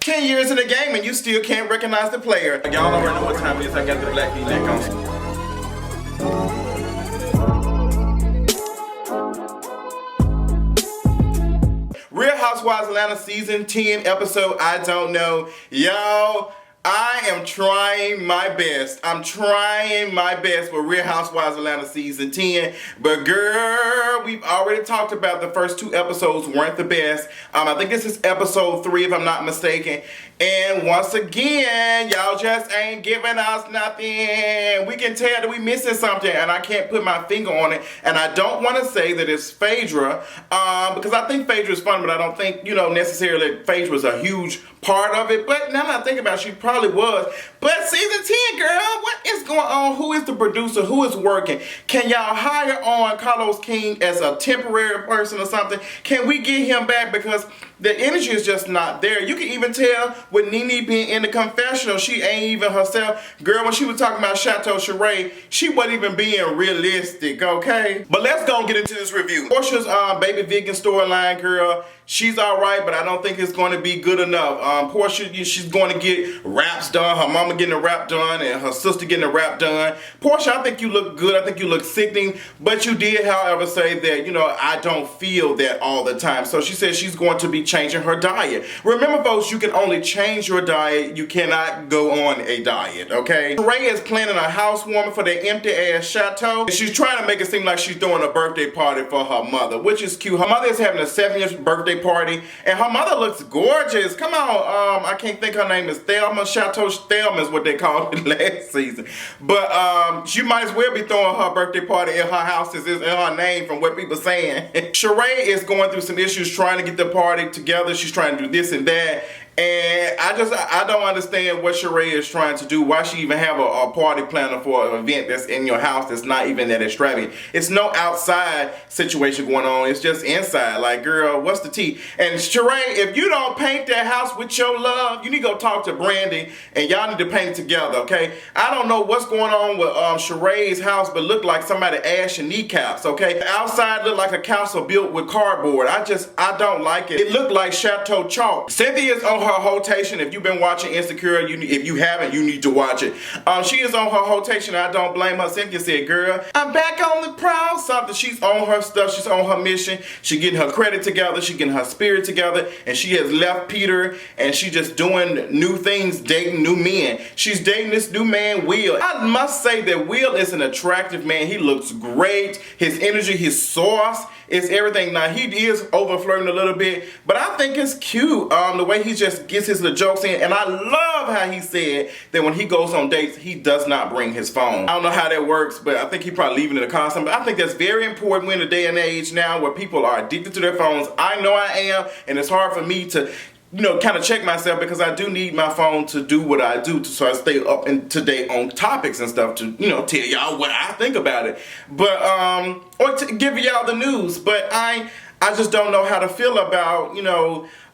10 years in the game and you still can't recognize the player. Y'all already know what time it is. I got the black V-neck on. Real Housewives Atlanta season 10 episode, I don't know. Y'all, I am trying my best. I'm trying my best for Real Housewives Atlanta season 10. But girl, we've already talked about the first 2 episodes weren't the best. I think this is episode 3 if I'm not mistaken. And once again, y'all just ain't giving us nothing. We can tell that we missing something and I can't put my finger on it. And I don't want to say that it's Phaedra, because I think Phaedra is fun, but I don't think, necessarily Phaedra was a huge part of it. But now that I think about it, she probably was. But season 10, girl, what is going on? Who is the producer? Who is working? Can y'all hire on Carlos King as a temporary person or something? Can we get him back? Because the energy is just not there. You can even tell with Nene being in the confessional, she ain't even herself. Girl, when she was talking about Chateau Sheree, she wasn't even being realistic, okay? But let's go and get into this review. Porsha's baby vegan storyline, girl, she's alright, but I don't think it's going to be good enough. Porsha, she's going to get wraps done. Her mama getting a wrap done and her sister getting a wrap done. Porsha, I think you look good. I think you look sickening. But you did, however, say that, I don't feel that all the time. So she said she's going to be changing her diet. Remember, folks, you can only change your diet. You cannot go on a diet, okay? Sheree is planning a housewarming for the empty-ass Chateau. And she's trying to make it seem like she's throwing a birthday party for her mother, which is cute. Her mother is having a 7th birthday party, and her mother looks gorgeous. Come on, I can't think her name is Thelma. Chateau Thelma is what they called it last season. But she might as well be throwing her birthday party in her house. This is in her name from what people saying. Sheree is going through some issues trying to get the party together. She's trying to do this and that. And I don't understand what Sheree is trying to do. Why she even have a party planner for an event that's in your house that's not even that extravagant. It's no outside situation going on. It's just inside. Like, girl, what's the tea? And Sheree, if you don't paint that house with your love, you need to go talk to Brandy and y'all need to paint it together, okay? I don't know what's going on with Sheree's house, but look like somebody ash and kneecaps, okay? The outside look like a castle built with cardboard. I don't like it. It looked like Chateau chalk. Cynthia's on her rotation. If you've been watching Insecure, if you haven't, you need to watch it. She is on her rotation. I don't blame her. Cynthia said, girl, I'm back on the prowl something. She's on her stuff. She's on her mission. She getting her credit together. She getting her spirit together. And she has left Peter and she just doing new things, dating new men. She's dating this new man, Will. I must say that Will is an attractive man. He looks great. His energy, his sauce is everything. Now, he is over flirting a little bit, but I think it's cute the way he just gets his little jokes in. And I love how he said that when he goes on dates, he does not bring his phone. I don't know how that works, but I think he probably leaving it a constant. But I think that's very important. We're in a day and age now where people are addicted to their phones. I know I am, and it's hard for me to kind of check myself because I do need my phone to do what I do so I stay up and to date on topics and stuff to, tell y'all what I think about it. But, or to give y'all the news. But I just don't know how to feel about,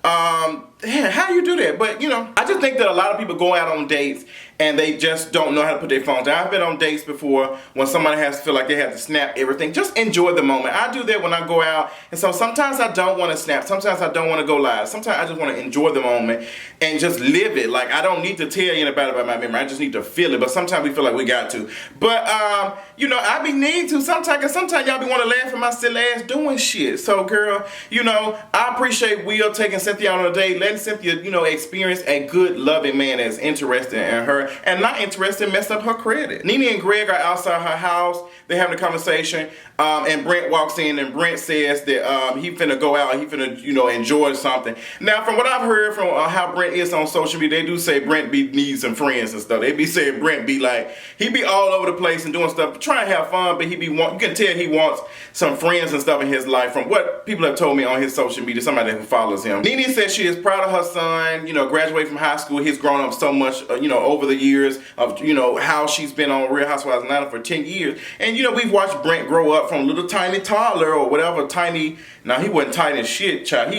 how do you do that? But, I just think that a lot of people go out on dates and they just don't know how to put their phones down. I've been on dates before when somebody has to feel like they have to snap everything. Just enjoy the moment. I do that when I go out. And so sometimes I don't want to snap. Sometimes I don't want to go live. Sometimes I just want to enjoy the moment and just live it. Like, I don't need to tell anybody about my memory. I just need to feel it. But sometimes we feel like we got to. But, I be needing to sometimes. Because sometimes y'all be want to laugh at my silly ass doing shit. So, girl, I appreciate Will taking Cynthia on a date. Letting Cynthia, experience a good, loving man that's interested in her. And not interested in mess up her credit. Nene and Gregg are outside her house. They're having a conversation. And Brent walks in and Brent says that he finna go out. He finna, enjoy something. Now, from what I've heard from how Brent is on social media, they do say Brent needs some friends and stuff. They be saying Brent be like, he be all over the place and doing stuff, trying to have fun, but you can tell he wants some friends and stuff in his life from what people have told me on his social media, somebody who follows him. Nene says she is proud of her son, graduated from high school. He's grown up so much, over the years of, how she's been on Real Housewives of Atlanta for 10 years. And, we've watched Brent grow up from a little tiny toddler or whatever, tiny, now he wasn't tiny as shit, child.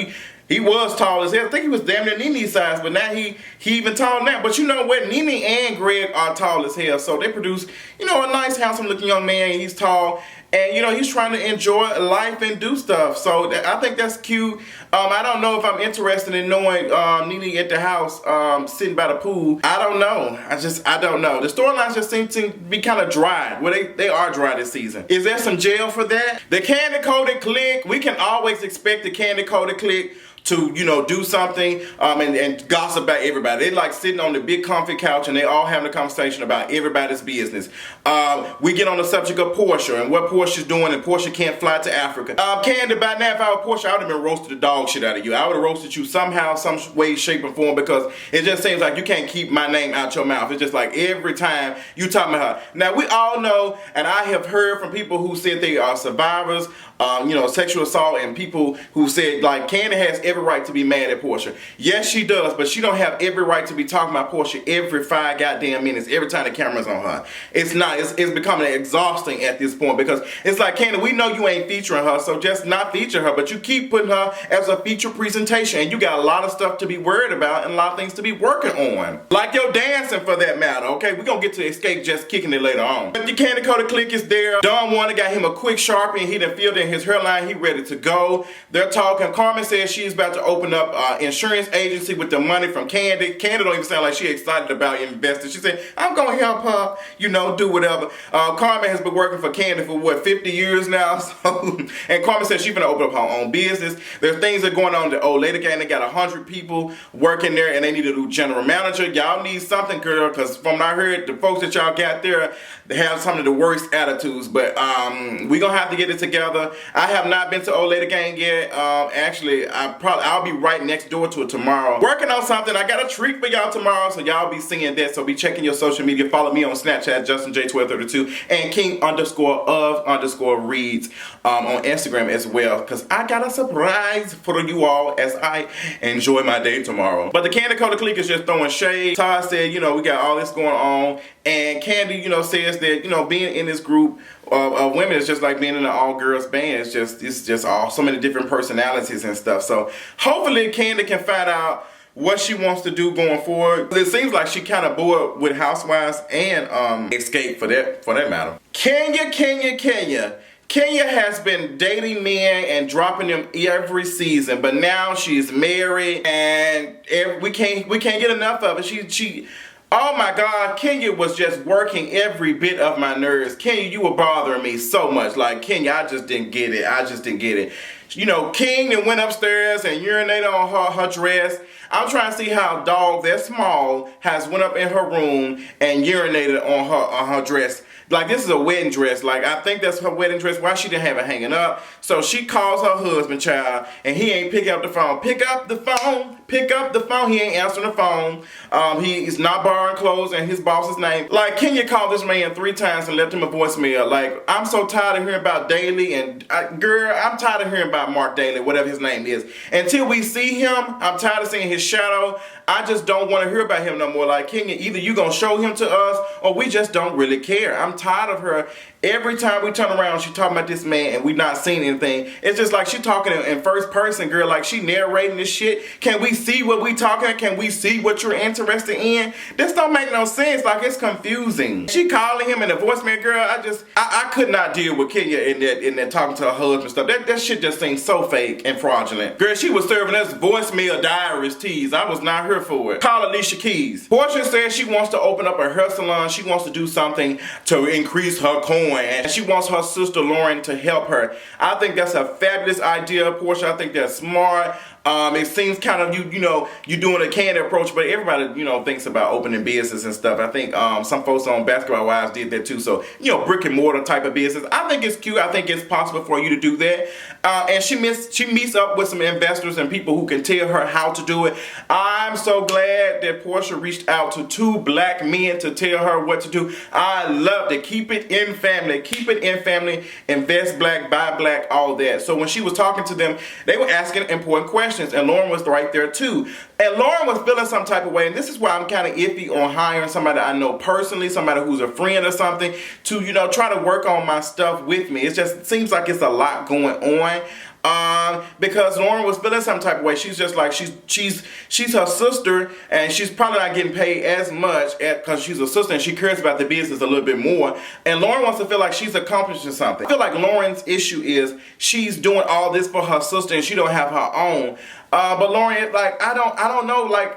He was tall as hell. I think he was damn near Nene's size, but now he even taller than that. But you know what? Nene and Gregg are tall as hell, so they produce, a nice, handsome looking young man. He's tall. And, you know, he's trying to enjoy life and do stuff. So I think that's cute. I don't know if I'm interested in knowing Nene at the house sitting by the pool. I don't know. I don't know. The storylines just seem to be kind of dry. Well, they are dry this season. Is there some jail for that? The Kandi Coded Clique, we can always expect the Kandi Coded Clique to, you know, do something and gossip about everybody. They like sitting on the big comfy couch and they all having a conversation about everybody's business. We get on the subject of Porsha and what Porsha's doing, and Porsha can't fly to Africa. Kandi, by now, if I were Porsha, I would have been roasted the dog shit out of you. I would have roasted you somehow, some way, shape, or form, because it just seems like you can't keep my name out your mouth. It's just like every time you talk about her. Now, we all know, and I have heard from people who said they are survivors, you know, sexual assault, and people who said, like, Kandi has every right to be mad at Porsha. Yes, she does, but she don't have every right to be talking about Porsha every 5 goddamn minutes, every time the camera's on her. It's not. It's becoming exhausting at this point, because it's like, Kandi, we know you ain't featuring her, so just not feature her, but you keep putting her as a feature presentation, and you got a lot of stuff to be worried about and a lot of things to be working on. Like your dancing, for that matter, okay? We're gonna get to Escape Just Kicking It later on. But the Kandi Coded Clique is there. Don Warner got him a quick Sharpie, and he done filled in his hairline. He ready to go. They're talking. Carmen says she's about to open up insurance agency with the money from Kandi. Kandi don't even sound like she excited about investing. She said, I'm gonna help her, you know, do whatever. Carmen has been working for Kandi for what, 50 years now? So, and Carmen says she's gonna open up her own business. There's things that are going on in the old lady gang. They got 100 people working there, and they need to do general manager. Y'all need something, girl, because from what I heard, the folks that y'all got there, they have some of the worst attitudes. But we gonna have to get it together. I have not been to old lady gang yet. Actually, I'll be right next door to it tomorrow. Working on something. I got a treat for y'all tomorrow, so y'all be seeing that. So be checking your social media. Follow me on Snapchat, JustinJ1232, and King_of_reads on Instagram as well, because I got a surprise for you all as I enjoy my day tomorrow. But the Kandi Coded Clique is just throwing shade. Todd said, you know, we got all this going on, and Kandi, you know, says that, you know, being in this group of women is just like being in an all-girls band. It's just all so many different personalities and stuff. So hopefully Kandi can find out what she wants to do going forward. It seems like she kind of bored with Housewives and Escape for that matter. Kenya has been dating men and dropping them every season, but now she's married and we can't get enough of it. She oh my God, Kenya was just working every bit of my nerves. Kenya, you were bothering me so much. Like, Kenya, I just didn't get it. You know, King then went upstairs and urinated on her dress. I'm trying to see how a dog that small has went up in her room and urinated on her dress. Like, this is a wedding dress. Like, I think that's her wedding dress. Why she didn't have it hanging up? So she calls her husband, child, and he ain't picking up the phone. Pick up the phone. He ain't answering the phone. He is not borrowing clothes in his boss's name. Like, Kenya called this man 3 times and left him a voicemail. Like, I'm so tired of hearing about Daly, and girl, I'm tired of hearing about Mark Daly, whatever his name is. Until we see him, I'm tired of seeing his shadow. I just don't want to hear about him no more. Like, Kenya, either you gonna show him to us or we just don't really care. I'm tired of her. Every time we turn around, she talking about this man and we not seeing anything. It's just like she talking in first person, girl. Like, she narrating this shit. Can we see what we talking? Can we see what you're interested in? This don't make no sense. Like, it's confusing. She calling him in the voicemail, girl. I could not deal with Kenya in that talking to her husband stuff. That shit just seems so fake and fraudulent. Girl, she was serving us voicemail diaries tease. I was not here for it. Call Alicia Keys. Porsha says she wants to open up a hair salon. She wants to do something to increase her coin. And she wants her sister Lauren to help her. I think that's a fabulous idea, Porsha. I think that's smart. It seems kind of you doing a Kandi approach, but everybody thinks about opening business and stuff. I think some folks on Basketball Wives did that too. So brick and mortar type of business. I think it's cute. I think it's possible for you to do that. And she meets up with some investors and people who can tell her how to do it. I'm so glad that Porsha reached out to 2 black men to tell her what to do. I love to keep it in family. Keep it in family. Invest black, buy black, all that. So when she was talking to them, they were asking important questions. And Lauren was right there too. And Lauren was feeling some type of way. And this is why I'm kind of iffy on hiring somebody I know personally, somebody who's a friend or something, to try to work on my stuff with me. It just seems like it's a lot going on. Because Lauren was feeling some type of way. She's just like, she's her sister, and she's probably not getting paid as much because she's a sister and she cares about the business a little bit more. And Lauren wants to feel like she's accomplishing something. I feel like Lauren's issue is she's doing all this for her sister and she don't have her own. But Lauren, like, I don't know, like,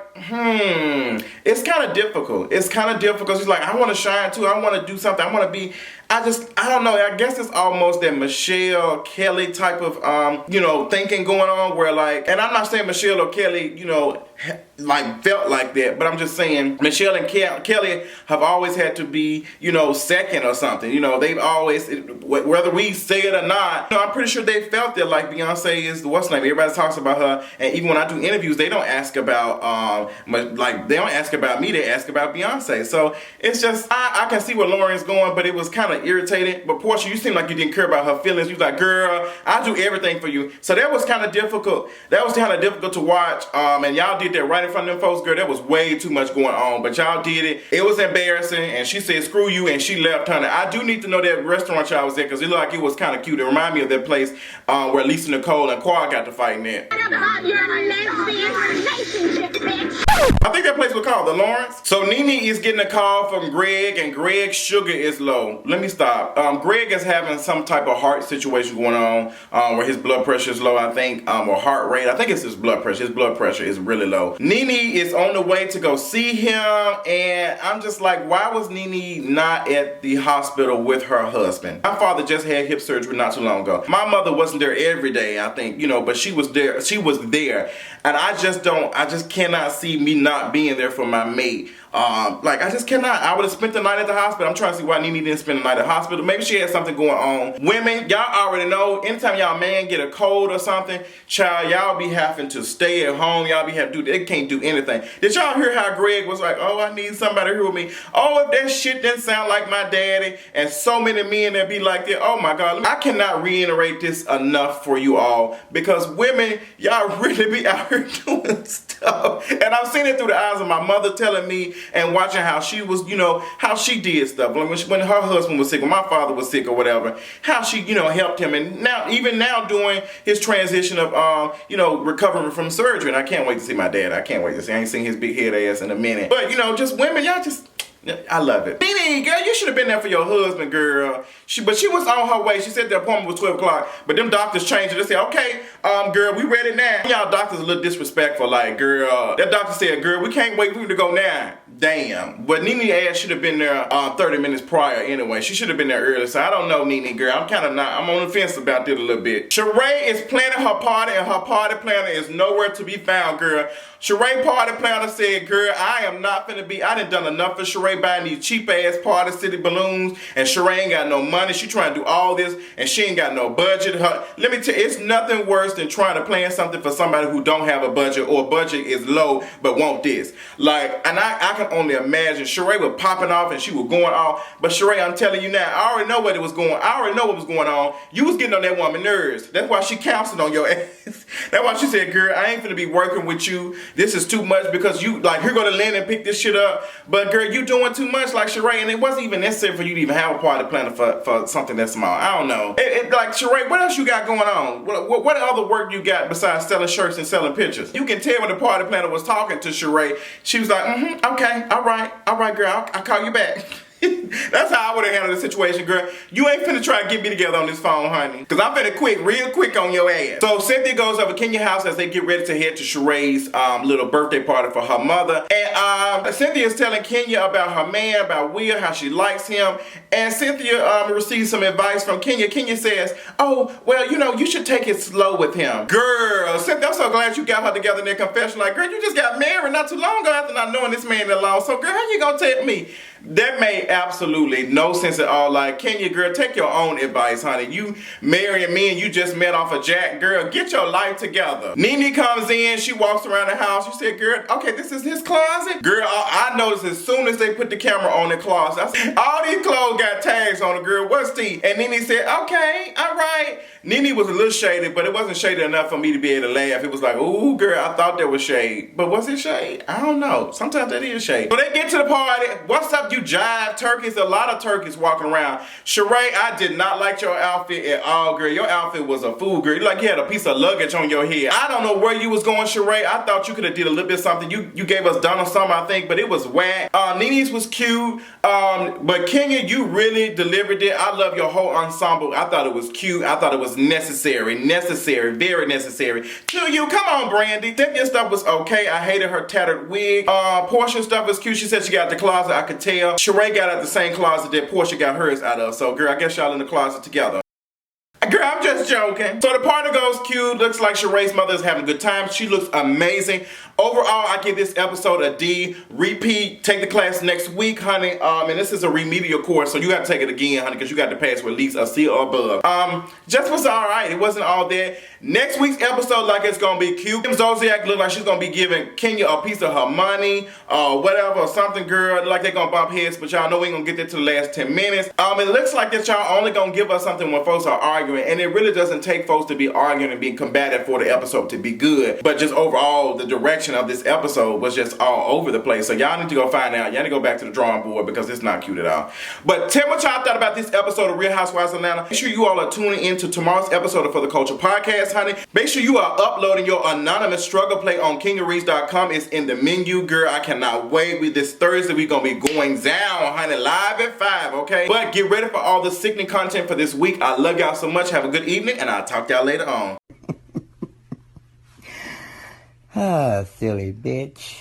it's kind of difficult. It's kind of difficult. She's like, I want to shine too. I want to do something. I want to be, I don't know. I guess it's almost that Michelle Kelly type of, thinking going on where, like, and I'm not saying Michelle or Kelly, like felt like that, but I'm just saying Michelle and Kelly have always had to be, second or something. They've always, whether we say it or not, I'm pretty sure they felt that, like, Beyonce is what's name. Everybody talks about her, and even when I do interviews, they don't ask about, they don't ask about me. They ask about Beyonce. So it's just, I can see where Lauren's going, but it was kind of irritating. But Porsha, you seem like you didn't care about her feelings. You was like, girl, I do everything for you. So that was kind of difficult. That was kind of difficult to watch. And y'all did that right in front of them folks, girl. That was way too much going on, but y'all did it. It was embarrassing, and she said, screw you, and she left, honey. I do need to know that restaurant y'all was at, because it looked like it was kind of cute. It reminded me of that place where Lisa Nicole and Quad got to fighting at. I think that place was called the Lawrence. So Nene is getting a call from Gregg, and Gregg's sugar is low. Let me stop. Gregg is having some type of heart situation going on where his blood pressure is low, I think, or heart rate. I think it's his blood pressure. His blood pressure is really low. Nene is on the way to go see him, and I'm just like, why was Nene not at the hospital with her husband? My father just had hip surgery not too long ago. My mother wasn't there every day, I think, but she was there. She was there, and I just cannot see me not being there for my mate. I just cannot. I would have spent the night at the hospital. I'm trying to see why Nene didn't spend the night at the hospital. Maybe she had something going on. Women, y'all already know, anytime y'all man get a cold or something, child, y'all be having to stay at home. Y'all be having to do, they can't do anything. Did y'all hear how Gregg was like, oh, I need somebody here with me. Oh, if that shit didn't sound like my daddy, and so many men that be like that, oh my God. I cannot reiterate this enough for you all, because women, y'all really be out here doing stuff. And I've seen it through the eyes of my mother telling me, and watching how she was, how she did stuff. Like when her husband was sick, when my father was sick or whatever, how she, helped him. And now, even now doing his transition of, recovering from surgery. And I can't wait to see my dad. I can't wait to see. I ain't seen his big head ass in a minute. But, just women, y'all just, I love it. Nene, girl, you should have been there for your husband, girl. But she was on her way. She said the appointment was 12 o'clock. But them doctors changed it. They said, okay, girl, we ready now. Y'all doctors a little disrespectful. Like, girl, that doctor said, girl, we can't wait for you to go now. Damn. But Nene ass should have been there 30 minutes prior anyway. She should have been there early. So I don't know, Nene, girl. I'm on the fence about it a little bit. Sheree is planning her party, and her party planner is nowhere to be found, girl. Sheree party planner said, girl, I am not finna be, I done enough for Sheree buying these cheap ass Party City balloons, and Sheree ain't got no money. She trying to do all this, and she ain't got no budget. Let me tell you, it's nothing worse than trying to plan something for somebody who don't have a budget, or budget is low but want this. Like, and I can only imagine Sheree was popping off and she was going off. But Sheree, I'm telling you now, I already know what it was going. I already know what was going on. You was getting on that woman's nerves. That's why she counseled on your ass. That's why she said, girl, I ain't finna be working with you. This is too much, because you, like, you're gonna land and pick this shit up. But girl, you doing too much, like Sheree, and it wasn't even necessary for you to even have a party planner for something that small. I don't know. Like, Sheree, what else you got going on? What other work you got besides selling shirts and selling pictures? You can tell when the party planner was talking to Sheree, she was like, okay, all right, girl, I'll call you back. That's how I would have handled the situation, girl. You ain't finna try to get me together on this phone, honey. Because I'm finna quit real quick on your ass. So Cynthia goes over to Kenya's house as they get ready to head to Sheree's little birthday party for her mother. And Cynthia is telling Kenya about her man, about Will, how she likes him. And Cynthia receives some advice from Kenya. Kenya says, oh, well, you should take it slow with him. Girl, Cynthia, I'm so glad you got her together in their confession. Like, girl, you just got married not too long ago after not knowing this man that long. So, girl, how you gonna tell me? That made absolutely no sense at all. Like, Kenya, girl, take your own advice, honey. You marrying me and you just met off a Jack. Girl, get your life together. Nene comes in, she walks around the house. She said, girl, okay, this is his closet? Girl, I noticed as soon as they put the camera on the closet, I said, all these clothes got tags on it, girl. What's the? And Nene said, okay, all right. Nene was a little shaded, but it wasn't shaded enough for me to be able to laugh. It was like, ooh, girl, I thought that was shade. But was it shade? I don't know. Sometimes that is shade. So they get to the party. What's up, you jive turkeys, a lot of turkeys walking around. Sheree, I did not like your outfit at all, girl. Your outfit was a fool, girl. You like you had a piece of luggage on your head. I don't know where you was going, Sheree. I thought you could have did a little bit something. You gave us Donna Summer, I think, but it was whack. Nene's was cute. But Kenya, you really delivered it. I love your whole ensemble. I thought it was cute. I thought it was necessary, very necessary. To you, come on, Brandy. Cynthia stuff was okay. I hated her tattered wig. Porsha stuff was cute. She said she got the closet. I could tell. Sheree got out the same closet that Porsha got hers out of. So, girl, I guess y'all in the closet together. Girl, I'm just joking. So the party goes cute. Looks like Sheree's mother is having a good time. She looks amazing. Overall, I give this episode a D. Repeat. Take the class next week, honey. And this is a remedial course, so you have to take it again, honey, because you got to pass with at least a C or above. Just was all right. It wasn't all there. Next week's episode, like it's gonna be cute. Zodiac look like she's gonna be giving Kenya a piece of her money, whatever, or something, girl. Like they're gonna bump heads, but y'all know we ain't gonna get that to the last 10 minutes. It looks like that y'all only gonna give us something when folks are arguing, and it really doesn't take folks to be arguing and being combative for the episode to be good. But just overall, the direction of this episode was just all over the place. So y'all need to go find out. Y'all need to go back to the drawing board because it's not cute at all. But tell me what y'all thought about this episode of Real Housewives of Atlanta. Make sure you all are tuning into tomorrow's episode of For the Culture Podcast, honey. Make sure you are uploading your anonymous struggle play on kingarees.com. It's in the menu, girl. I cannot wait. This Thursday, we're going to be going down, honey, live at 5, okay? But get ready for all the sickening content for this week. I love y'all so much. Have a good evening, and I'll talk to y'all later on. Ah, silly bitch.